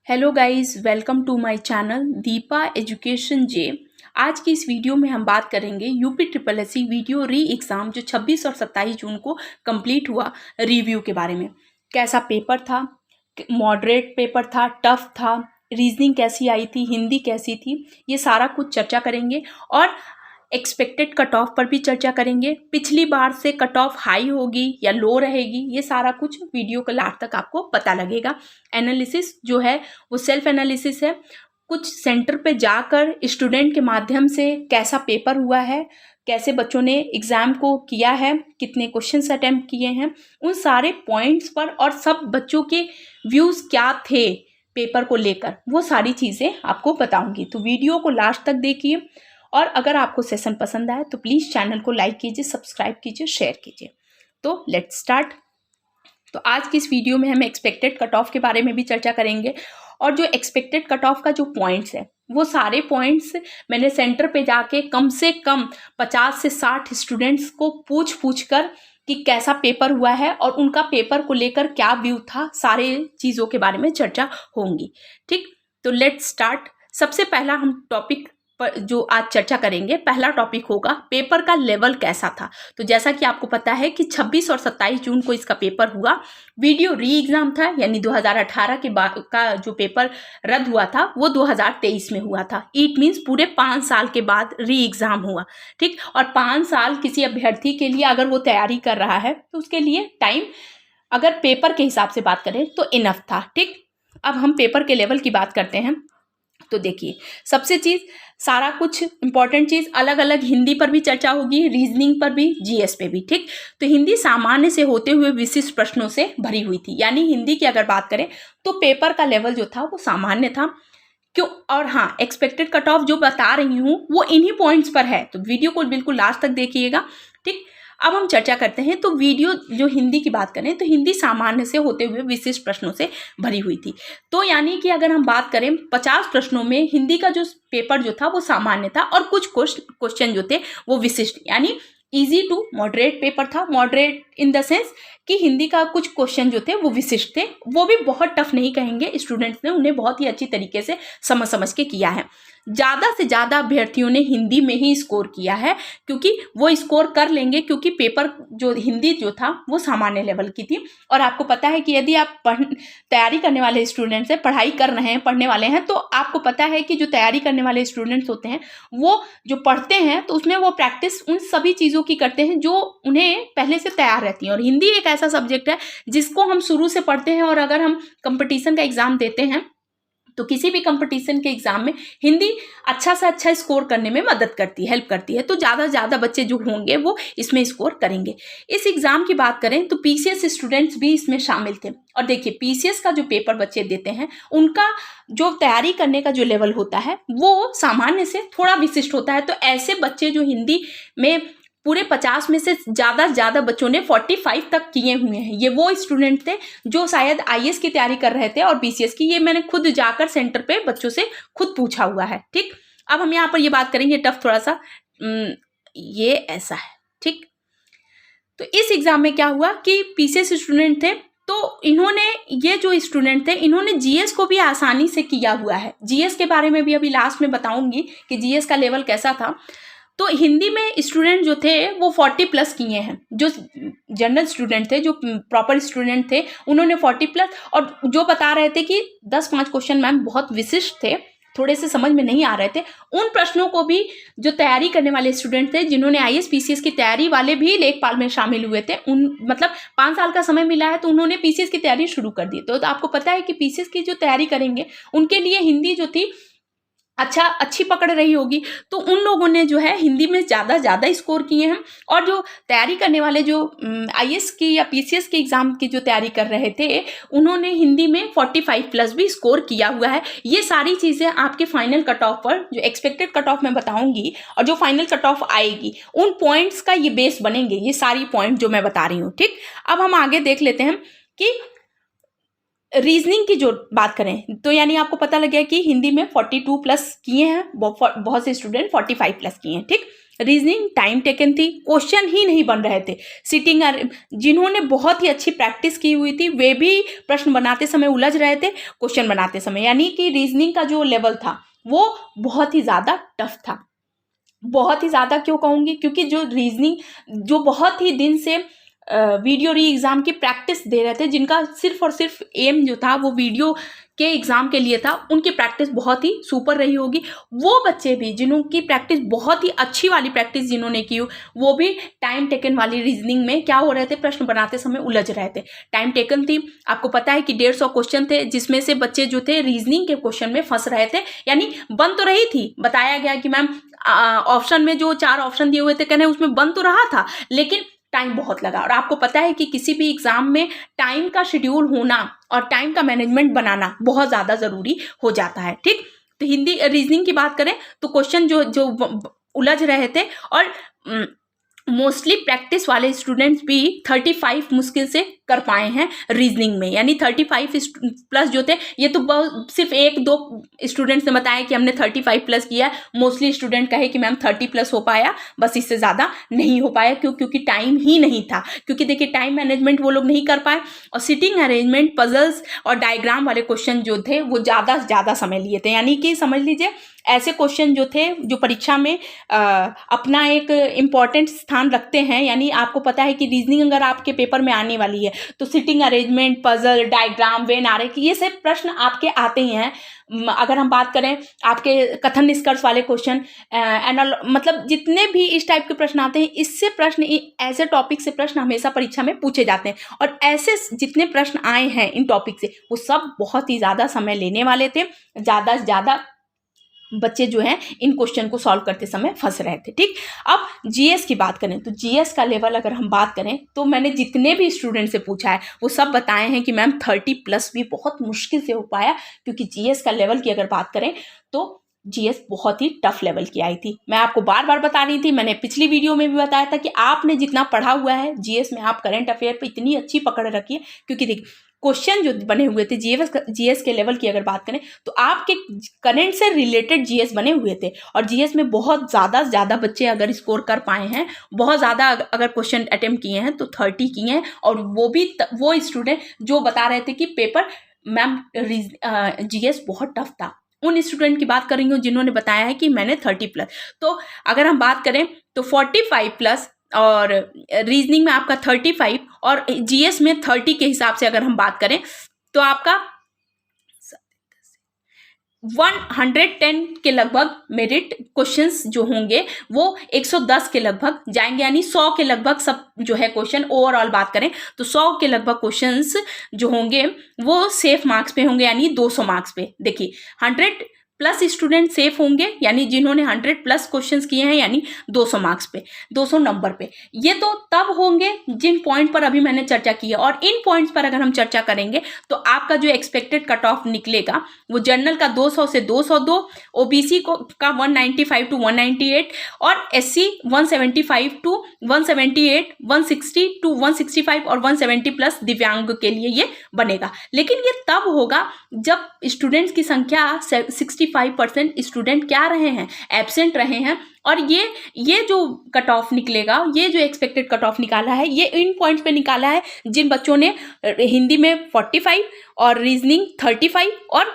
Hello guys, welcome to my channel Deepa education J. आज की इस वीडियो में हम बात करेंगे UP triple SC video re exam जो 26 और 27 जून को कंप्लीट हुआ, रिव्यू के बारे में। कैसा पेपर था, मॉडरेट पेपर था, टफ था, रीजनिंग कैसी आई थी, हिंदी कैसी थी, ये सारा कुछ चर्चा करेंगे। और एक्सपेक्टेड कट ऑफ पर भी चर्चा करेंगे। पिछली बार से कट ऑफ हाई होगी या लो रहेगी, ये सारा कुछ वीडियो के लास्ट तक आपको पता लगेगा। एनालिसिस जो है वो सेल्फ एनालिसिस है। कुछ सेंटर पे जाकर स्टूडेंट के माध्यम से कैसा पेपर हुआ है, कैसे बच्चों ने एग्ज़ाम को किया है, कितने क्वेश्चंस अटेम्प्ट किए हैं, उन सारे पॉइंट्स पर और सब बच्चों के व्यूज़ क्या थे पेपर को लेकर, वो सारी चीज़ें आपको बताऊंगी। तो वीडियो को लास्ट तक देखिए और अगर आपको सेशन पसंद आए तो प्लीज़ चैनल को लाइक कीजिए, सब्सक्राइब कीजिए, शेयर कीजिए। तो लेट्स स्टार्ट। तो आज की इस वीडियो में हम एक्सपेक्टेड कट ऑफ के बारे में भी चर्चा करेंगे। और जो एक्सपेक्टेड कट ऑफ का जो पॉइंट्स है वो सारे पॉइंट्स मैंने सेंटर पे जाके कम से कम 50 से 60 स्टूडेंट्स को पूछ कर कि कैसा पेपर हुआ है और उनका पेपर को लेकर क्या व्यू था, सारे चीज़ों के बारे में चर्चा होंगी। ठीक, तो लेट्स स्टार्ट। सबसे पहला हम टॉपिक पर जो आज चर्चा करेंगे, पहला टॉपिक होगा पेपर का लेवल कैसा था। तो जैसा कि आपको पता है कि 26 और 27 जून को इसका पेपर हुआ। वीडियो री एग्ज़ाम था, यानी 2018 के बाद का जो पेपर रद्द हुआ था वो 2023 में हुआ था। इट मीन्स पूरे 5 साल के बाद री एग्ज़ाम हुआ। ठीक, और 5 साल किसी अभ्यर्थी के लिए अगर वो तैयारी कर रहा है तो उसके लिए टाइम अगर पेपर के हिसाब से बात करें तो इनफ था। ठीक, अब हम पेपर के लेवल की बात करते हैं। तो देखिए, सबसे चीज़ सारा कुछ इंपॉर्टेंट चीज़ अलग अलग हिंदी पर भी चर्चा होगी, रीजनिंग पर भी, जीएस पे भी। ठीक, तो हिंदी सामान्य से होते हुए विशिष्ट प्रश्नों से भरी हुई थी। यानी हिंदी की अगर बात करें तो पेपर का लेवल जो था वो सामान्य था। क्यों? और हाँ, एक्सपेक्टेड कट ऑफ जो बता रही हूँ वो इन्हीं पॉइंट्स पर है, तो वीडियो को बिल्कुल लास्ट तक देखिएगा। ठीक, अब हम चर्चा करते हैं। तो वीडियो जो हिंदी की बात करें तो हिंदी सामान्य से होते हुए विशिष्ट प्रश्नों से भरी हुई थी। तो यानी कि अगर हम बात करें 50 प्रश्नों में हिंदी का जो पेपर जो था वो सामान्य था और कुछ क्वेश्चन जो थे वो विशिष्ट, यानी इजी टू मॉडरेट पेपर था। मॉडरेट इन द सेंस कि हिंदी का कुछ क्वेश्चन जो थे वो विशिष्ट थे, वो भी बहुत टफ नहीं कहेंगे, स्टूडेंट्स ने उन्हें बहुत ही अच्छी तरीके से समझ के किया है। ज़्यादा से ज़्यादा अभ्यर्थियों ने हिंदी में ही स्कोर किया है, क्योंकि वो स्कोर कर लेंगे, क्योंकि पेपर जो हिंदी जो था वो सामान्य लेवल की थी। और आपको पता है कि यदि आप तैयारी करने वाले स्टूडेंट्स हैं, पढ़ाई कर रहे हैं, पढ़ने वाले हैं, तो आपको पता है कि जो तैयारी करने वाले स्टूडेंट्स होते हैं वो जो पढ़ते हैं तो उसमें वो प्रैक्टिस उन सभी चीज़ों की करते हैं जो उन्हें पहले से तैयार रहती हैं। और हिंदी एक ऐसा सब्जेक्ट है जिसको हम शुरू से पढ़ते हैं, और अगर हम कंपटीशन का एग्ज़ाम देते हैं तो किसी भी कंपटीशन के एग्जाम में हिंदी अच्छा से अच्छा स्कोर करने में मदद करती है, हेल्प करती है। तो ज़्यादा से ज़्यादा बच्चे जो होंगे वो इसमें स्कोर करेंगे। इस एग्ज़ाम की बात करें तो पीसीएस स्टूडेंट्स भी इसमें शामिल थे। और देखिए, पीसीएस का जो पेपर बच्चे देते हैं उनका जो तैयारी करने का जो लेवल होता है वो सामान्य से थोड़ा विशिष्ट होता है। तो ऐसे बच्चे जो हिंदी में पूरे 50 में से ज़्यादा बच्चों ने 45 तक किए हुए हैं, ये वो स्टूडेंट थे जो शायद आईएएस की तैयारी कर रहे थे और बीसीएस की। ये मैंने खुद जाकर सेंटर पे बच्चों से खुद पूछा हुआ है। ठीक, अब हम यहाँ पर ये बात करेंगे टफ थोड़ा सा, ये ऐसा है। ठीक, तो इस एग्ज़ाम में क्या हुआ कि पीसीएस स्टूडेंट थे, तो इन्होंने, ये जो स्टूडेंट थे, इन्होंने जीएस को भी आसानी से किया हुआ है। जीएस के बारे में भी अभी लास्ट में बताऊंगी कि जीएस का लेवल कैसा था। तो हिंदी में स्टूडेंट जो थे वो 40 प्लस किए हैं। जो जनरल स्टूडेंट थे, जो प्रॉपर स्टूडेंट थे, उन्होंने 40 प्लस। और जो बता रहे थे कि 10-5 क्वेश्चन मैम बहुत विशिष्ट थे, थोड़े से समझ में नहीं आ रहे थे, उन प्रश्नों को भी जो तैयारी करने वाले स्टूडेंट थे, जिन्होंने आईएएस पीसीएस की तैयारी वाले भी लेखपाल में शामिल हुए थे, उन मतलब 5 साल का समय मिला है तो उन्होंने पीसीएस की तैयारी शुरू कर दी। तो आपको पता है कि पीसीएस की जो तैयारी करेंगे उनके लिए हिंदी जो थी अच्छी पकड़ रही होगी। तो उन लोगों ने जो है हिंदी में ज़्यादा स्कोर किए हैं। और जो तैयारी करने वाले जो आईएएस की या पीसीएस के एग्ज़ाम की जो तैयारी कर रहे थे, उन्होंने हिंदी में 45 प्लस भी स्कोर किया हुआ है। ये सारी चीज़ें आपके फाइनल कट ऑफ पर, जो एक्सपेक्टेड कट ऑफ मैं बताऊंगी और जो फाइनल कट ऑफ आएगी, उन पॉइंट्स का ये बेस बनेंगे, ये सारी पॉइंट जो मैं बता रही हूँ। ठीक, अब हम आगे देख लेते हैं कि रीजनिंग की जो बात करें तो यानी आपको पता लग गया कि हिंदी में 42 प्लस किए हैं, बहुत से स्टूडेंट 45 प्लस किए हैं, ठीक। रीजनिंग टाइम टेकन थी, क्वेश्चन ही नहीं बन रहे थे, सिटिंग जिन्होंने बहुत ही अच्छी प्रैक्टिस की हुई थी वे भी प्रश्न बनाते समय उलझ रहे थे क्वेश्चन बनाते समय, यानी कि रीजनिंग का जो लेवल था वो बहुत ही ज़्यादा टफ था। बहुत ही ज़्यादा क्यों कहूँगी, क्योंकि जो रीजनिंग जो बहुत ही दिन से वीडियो री एग्ज़ाम की प्रैक्टिस दे रहे थे, जिनका सिर्फ और सिर्फ एम जो था वो वीडियो के एग्ज़ाम के लिए था, उनकी प्रैक्टिस बहुत ही सुपर रही होगी। वो बच्चे भी जिन्होंकी प्रैक्टिस बहुत ही अच्छी वाली प्रैक्टिस जिन्होंने की हो, वो भी टाइम टेकन वाली रीजनिंग में क्या हो रहे थे, प्रश्न बनाते समय उलझ रहे थे। टाइम टेकन थी, आपको पता है कि 150 क्वेश्चन थे, जिसमें से बच्चे जो थे रीजनिंग के क्वेश्चन में फंस रहे थे, यानी बन तो रही थी, बताया गया कि मैम ऑप्शन में जो 4 ऑप्शन दिए हुए थे कहने उसमें बन तो रहा था, लेकिन टाइम बहुत लगा। और आपको पता है कि किसी भी एग्जाम में टाइम का शेड्यूल होना और टाइम का मैनेजमेंट बनाना बहुत ज़्यादा ज़रूरी हो जाता है, ठीक। तो हिंदी रीजनिंग की बात करें तो क्वेश्चन जो जो उलझ रहे थे, और मोस्टली प्रैक्टिस वाले स्टूडेंट्स भी 35 मुश्किल से कर पाए हैं रीजनिंग में, यानी 35 प्लस जो थे, ये तो सिर्फ 1-2 स्टूडेंट्स ने बताया कि हमने 35 प्लस किया। मोस्टली स्टूडेंट कहे कि मैम 30 प्लस हो पाया, बस इससे ज़्यादा नहीं हो पाया। क्योंकि टाइम ही नहीं था, क्योंकि देखिए टाइम मैनेजमेंट वो लोग नहीं कर पाए, और सिटिंग अरेंजमेंट, पजल्स और डायग्राम वाले क्वेश्चन जो थे वो ज़्यादा से ज़्यादा समय लिए थे। यानी कि समझ लीजिए ऐसे क्वेश्चन जो थे जो परीक्षा में अपना एक इम्पॉर्टेंट स्थान रखते हैं, यानी आपको पता है कि रीजनिंग अगर आपके पेपर में आने वाली है तो sitting arrangement, puzzle, diagram, when आरेख, ये सब प्रश्न आपके आते ही हैं। अगर हम बात करें आपके कथन निष्कर्ष वाले क्वेश्चन, मतलब जितने भी इस टाइप के प्रश्न आते हैं, इससे प्रश्न, ऐसे टॉपिक से प्रश्न हमेशा परीक्षा में पूछे जाते हैं, और ऐसे जितने प्रश्न आए हैं इन टॉपिक से वो सब बहुत ही ज़्यादा समय लेने वाले थे। ज़्यादा से ज़्यादा बच्चे जो हैं इन क्वेश्चन को सॉल्व करते समय फंस रहे थे, ठीक। अब जीएस की बात करें तो जीएस का लेवल अगर हम बात करें तो मैंने जितने भी स्टूडेंट से पूछा है वो सब बताए हैं कि मैम 30 प्लस भी बहुत मुश्किल से हो पाया, क्योंकि जीएस का लेवल की अगर बात करें तो जीएस बहुत ही टफ लेवल की आई थी। मैं आपको बार बार बता रही थी, मैंने पिछली वीडियो में भी बताया था कि आपने जितना पढ़ा हुआ है जीएस में, आप करंट अफेयर पे इतनी अच्छी पकड़ रखिए, क्योंकि देखिए क्वेश्चन जो बने हुए थे जीएस के लेवल की अगर बात करें तो आपके करंट से रिलेटेड जीएस बने हुए थे, और जीएस में बहुत ज़्यादा बच्चे अगर स्कोर कर पाए हैं, बहुत ज़्यादा अगर क्वेश्चन अटेम्प्ट किए हैं तो 30 किए हैं, और वो भी वो स्टूडेंट जो बता रहे थे कि पेपर मैम जीएस बहुत टफ था। उन स्टूडेंट की बात करेंगे जिन्होंने बताया है कि मैंने 30 प्लस। तो अगर हम बात करें तो 45 प्लस और रीजनिंग में आपका 35 और जीएस में 30 के हिसाब से अगर हम बात करें तो आपका 110 के लगभग मेरिट क्वेश्चंस जो होंगे वो 110 के लगभग जाएंगे, यानी 100 के लगभग सब जो है क्वेश्चन ओवरऑल बात करें तो 100 के लगभग क्वेश्चंस जो होंगे वो सेफ मार्क्स पे होंगे, यानी 200 मार्क्स पे। देखिए 100 प्लस स्टूडेंट सेफ होंगे, यानी जिन्होंने 100 प्लस क्वेश्चंस किए हैं, यानी 200 मार्क्स पे, 200 नंबर पे। ये तो तब होंगे जिन पॉइंट पर अभी मैंने चर्चा की है, और इन पॉइंट्स पर अगर हम चर्चा करेंगे तो आपका जो एक्सपेक्टेड कट ऑफ निकलेगा वो जनरल का 200 से 202, ओबीसी को का 195 टू 198, और एससी 175 टू 178, 160 टू 165 और 170 प्लस दिव्यांग के लिए ये बनेगा। लेकिन ये तब होगा जब स्टूडेंट्स की संख्या 65% स्टूडेंट क्या रहे हैं, एब्सेंट रहे हैं, और ये जो कट ऑफ निकलेगा, ये जो एक्सपेक्टेड कट ऑफ निकाला है, ये इन पॉइंट्स पे निकाला है जिन बच्चों ने हिंदी में 45 और रीजनिंग 35, और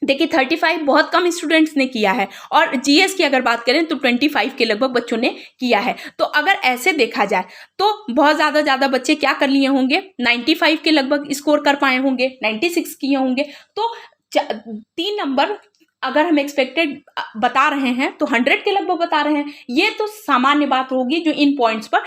देखिए 35 बहुत कम स्टूडेंट्स ने किया है, और जीएस की अगर बात करें तो 25 के लगभग बच्चों ने किया है। तो अगर ऐसे देखा जाए तो बहुत ज़्यादा बच्चे क्या कर लिए होंगे, 95 के लगभग स्कोर कर पाए होंगे, 96 किए होंगे। तो 3 नंबर अगर हम एक्सपेक्टेड बता रहे हैं तो 100 के लगभग बता रहे हैं, ये तो सामान्य बात होगी जो इन पॉइंट्स पर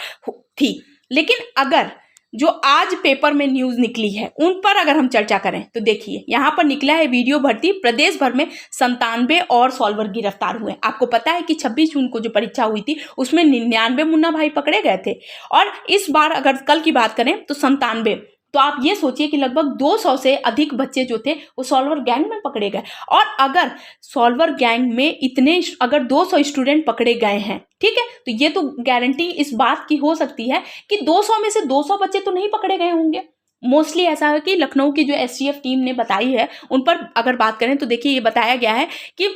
थी। लेकिन अगर जो आज पेपर में न्यूज़ निकली है उन पर अगर हम चर्चा करें तो देखिए यहाँ पर निकला है वीडियो भर्ती, प्रदेश भर में 97 और सॉल्वर गिरफ्तार हुए। आपको पता है कि 26 जून को जो परीक्षा हुई थी उसमें 99 मुन्ना भाई पकड़े गए थे, और इस बार अगर कल की बात करें तो 97। तो आप ये सोचिए कि लगभग 200 से अधिक बच्चे जो थे वो सॉल्वर गैंग में पकड़े गए। और अगर सॉल्वर गैंग में इतने अगर 200 स्टूडेंट पकड़े गए हैं, ठीक है, तो ये तो गारंटी इस बात की हो सकती है कि 200 में से 200 बच्चे तो नहीं पकड़े गए होंगे, मोस्टली ऐसा है कि लखनऊ की जो एसटीएफ टीम ने बताई है उन पर अगर बात करें तो देखिए ये बताया गया है कि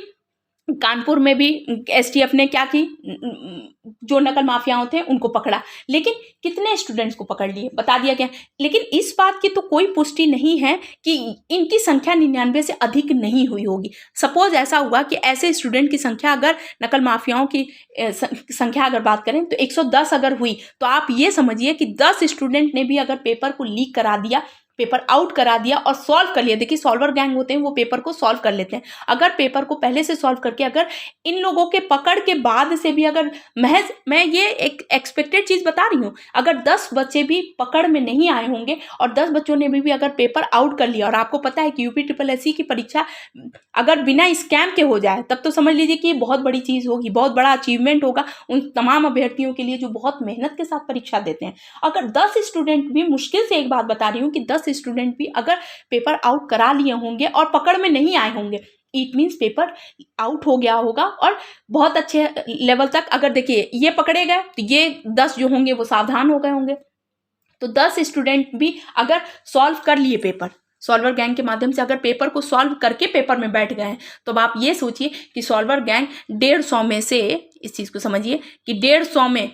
कानपुर में भी एसटीएफ ने क्या की, जो नकल माफियाओं थे उनको पकड़ा, लेकिन कितने स्टूडेंट्स को पकड़ लिए बता दिया गया। लेकिन इस बात की तो कोई पुष्टि नहीं है कि इनकी संख्या 99 से अधिक नहीं हुई होगी। सपोज ऐसा हुआ कि ऐसे स्टूडेंट की संख्या, अगर नकल माफियाओं की संख्या अगर बात करें तो 110 अगर हुई, तो आप ये समझिए कि 10 स्टूडेंट ने भी अगर पेपर को लीक करा दिया, पेपर आउट करा दिया और सॉल्व कर लिया। देखिए सॉल्वर गैंग होते हैं, वो पेपर को सॉल्व कर लेते हैं। अगर पेपर को पहले से सॉल्व करके अगर इन लोगों के पकड़ के बाद से भी अगर महज, मैं ये एक एक्सपेक्टेड चीज बता रही हूँ, अगर 10 बच्चे भी पकड़ में नहीं आए होंगे और 10 बच्चों ने भी अगर पेपर आउट कर लिया, और आपको पता है कि यूपी ट्रिपल एससी की परीक्षा अगर बिना स्कैम के हो जाए तब तो समझ लीजिए कि ये बहुत बड़ी चीज होगी, बहुत बड़ा अचीवमेंट होगा उन तमाम अभ्यर्थियों के लिए जो बहुत मेहनत के साथ परीक्षा देते हैं। अगर 10 स्टूडेंट भी, मुश्किल से एक बात बता रही हूँ कि 10 स्टूडेंट भी अगर पेपर आउट करा लिए होंगे और पकड़ में नहीं आए होंगे, इट मीन्स पेपर आउट हो गया होगा और बहुत अच्छे लेवल तक। अगर देखिए ये पकड़े गए तो ये 10 जो होंगे वो सावधान हो गए होंगे। तो 10 स्टूडेंट भी अगर सॉल्व कर लिए पेपर, सॉल्वर गैंग के माध्यम से अगर पेपर को सॉल्व करके पेपर में बैठ गए हैं, तो अब आप ये सोचिए कि सॉल्वर गैंग 150 में से, इस चीज को समझिए कि 150 में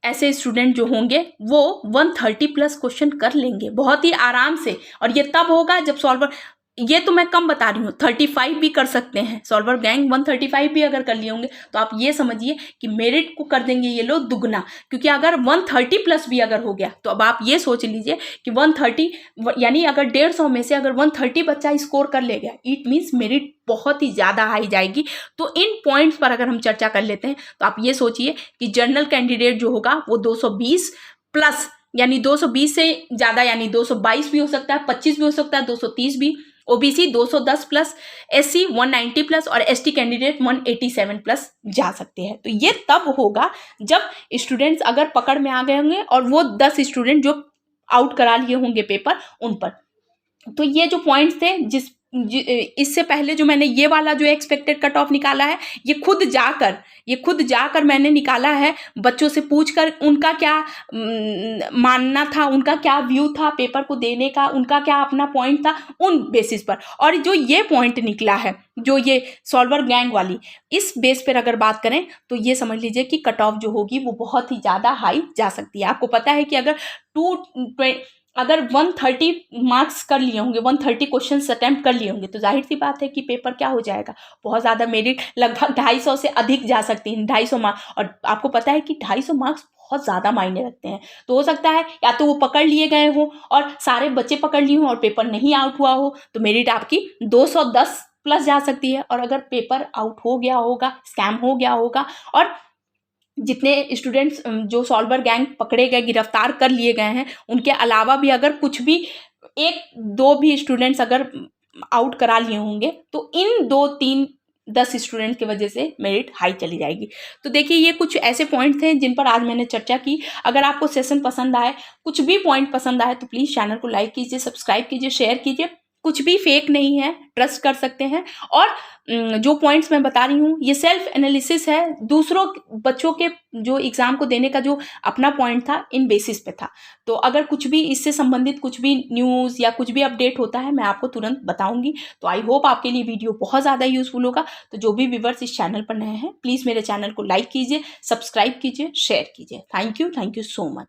ऐसे स्टूडेंट जो होंगे वो 130 प्लस क्वेश्चन कर लेंगे बहुत ही आराम से। और ये तब होगा जब सॉल्वर, ये तो मैं कम बता रही हूँ, 35 भी कर सकते हैं सॉल्वर गैंग, 135 भी अगर कर लिए होंगे तो आप ये समझिए कि मेरिट को कर देंगे ये लोग दुगना। क्योंकि अगर 130 प्लस भी अगर हो गया तो अब आप ये सोच लीजिए कि 130 यानी अगर 150 में से अगर 130 बच्चा स्कोर कर ले गया, इट मीन्स मेरिट बहुत ही ज़्यादा हाई जाएगी। तो इन पॉइंट्स पर अगर हम चर्चा कर लेते हैं तो आप ये सोचिए कि जनरल कैंडिडेट जो होगा वो 220 प्लस, यानी 220 से ज़्यादा, यानी 222 भी हो सकता है, 25 भी हो सकता है, 230 भी, ओबीसी 210 प्लस, एससी 190 प्लस और एसटी कैंडिडेट 187 प्लस जा सकते हैं। तो ये तब होगा जब स्टूडेंट्स अगर पकड़ में आ गए होंगे और वो 10 स्टूडेंट जो आउट करा लिए होंगे पेपर उन पर। तो ये जो पॉइंट्स थे इससे पहले जो मैंने ये वाला जो एक्सपेक्टेड कट ऑफ निकाला है, ये खुद जाकर मैंने निकाला है, बच्चों से पूछकर उनका क्या मानना था, उनका क्या व्यू था पेपर को देने का, उनका क्या अपना पॉइंट था, उन बेसिस पर। और जो ये पॉइंट निकला है, जो ये सॉल्वर गैंग वाली, इस बेस पर अगर बात करें तो ये समझ लीजिए कि कट ऑफ जो होगी वो बहुत ही ज़्यादा हाई जा सकती है। आपको पता है कि अगर 130 मार्क्स कर लिए होंगे, 130 क्वेश्चन अटेम्प्ट कर लिए होंगे, तो जाहिर सी बात है कि पेपर क्या हो जाएगा, बहुत ज़्यादा मेरिट, लगभग 250 से अधिक जा सकती है, 250 मार्क्स। और आपको पता है कि 250 मार्क्स बहुत ज़्यादा मायने रखते हैं। तो हो सकता है या तो वो पकड़ लिए गए हो और सारे बच्चे पकड़ लिए हों और पेपर नहीं आउट हुआ हो, तो मेरिट आपकी 210 प्लस जा सकती है। और अगर पेपर आउट हो गया होगा, स्कैम हो गया होगा, और जितने स्टूडेंट्स जो सॉल्वर गैंग पकड़े गए, गिरफ्तार कर लिए गए हैं, उनके अलावा भी अगर कुछ भी 1-2 भी स्टूडेंट्स अगर आउट करा लिए होंगे, तो इन 2-3-10 स्टूडेंट की वजह से मेरिट हाई चली जाएगी। तो देखिए ये कुछ ऐसे पॉइंट थे जिन पर आज मैंने चर्चा की। अगर आपको सेशन पसंद आए, कुछ भी पॉइंट पसंद आए, तो प्लीज़ चैनल को लाइक कीजिए, सब्सक्राइब कीजिए, शेयर कीजिए। कुछ भी फेक नहीं है, ट्रस्ट कर सकते हैं। और जो पॉइंट्स मैं बता रही हूँ ये सेल्फ एनालिसिस है, दूसरों बच्चों के जो एग्ज़ाम को देने का जो अपना पॉइंट था, इन बेसिस पे था। तो अगर कुछ भी इससे संबंधित कुछ भी न्यूज़ या कुछ भी अपडेट होता है, मैं आपको तुरंत बताऊंगी। तो आई होप आपके लिए वीडियो बहुत ज़्यादा यूजफुल होगा। तो जो भी व्यूअर्स इस चैनल पर नए हैं, प्लीज़ मेरे चैनल को लाइक कीजिए, सब्सक्राइब कीजिए, शेयर कीजिए। Thank you so much.